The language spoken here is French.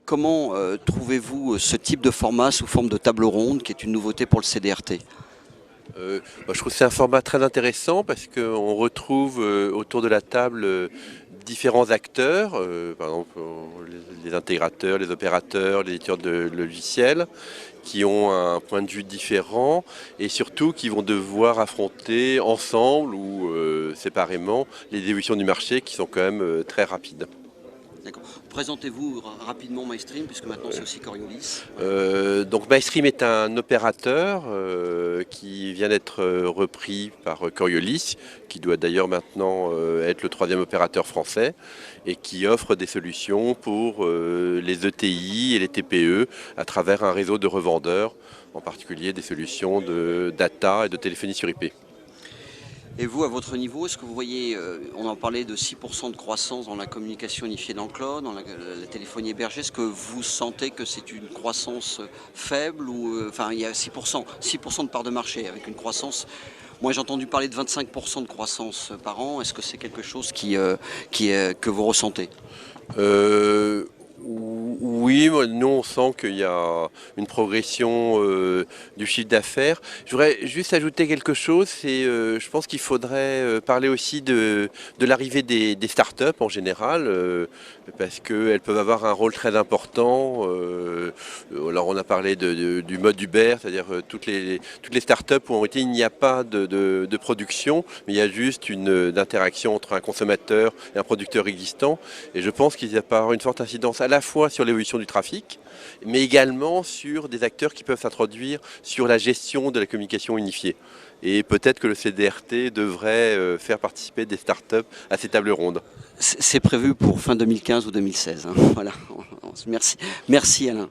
Comment trouvez-vous ce type de format sous forme de table ronde qui est une nouveauté pour le CDRT? Je trouve que c'est un format très intéressant parce qu'on retrouve autour de la table différents acteurs, par exemple les intégrateurs, les opérateurs, les éditeurs de logiciels, qui ont un point de vue différent et surtout qui vont devoir affronter ensemble ou séparément les évolutions du marché qui sont quand même très rapides. D'accord. Présentez-vous rapidement MyStream, puisque maintenant c'est aussi Coriolis. Donc MyStream est un opérateur qui vient d'être repris par Coriolis, qui doit d'ailleurs maintenant être le troisième opérateur français et qui offre des solutions pour les ETI et les TPE à travers un réseau de revendeurs, en particulier des solutions de data et de téléphonie sur IP. Et vous, à votre niveau, est-ce que vous voyez, on en parlait de 6% de croissance dans la communication unifiée dans le cloud, dans la téléphonie hébergée, est-ce que vous sentez que c'est une croissance faible ou, enfin, il y a 6% de part de marché avec une croissance. Moi, j'ai entendu parler de 25% de croissance par an. Est-ce que c'est quelque chose que vous ressentez? Oui, nous on sent qu'il y a une progression du chiffre d'affaires. Je voudrais juste ajouter quelque chose, je pense qu'il faudrait parler aussi de l'arrivée des startups en général, parce qu'elles peuvent avoir un rôle très important. Alors on a parlé du mode Uber, c'est-à-dire toutes les startups où en réalité il n'y a pas de production, mais il y a juste une interaction entre un consommateur et un producteur existant. Et je pense qu'il va y avoir une forte incidence à la fois sur l'évolution du trafic, mais également sur des acteurs qui peuvent s'introduire sur la gestion de la communication unifiée. Et peut-être que le CDRT devrait faire participer des startups à ces tables rondes. C'est prévu pour fin 2015 ou 2016, hein. Voilà. Merci. Merci Alain.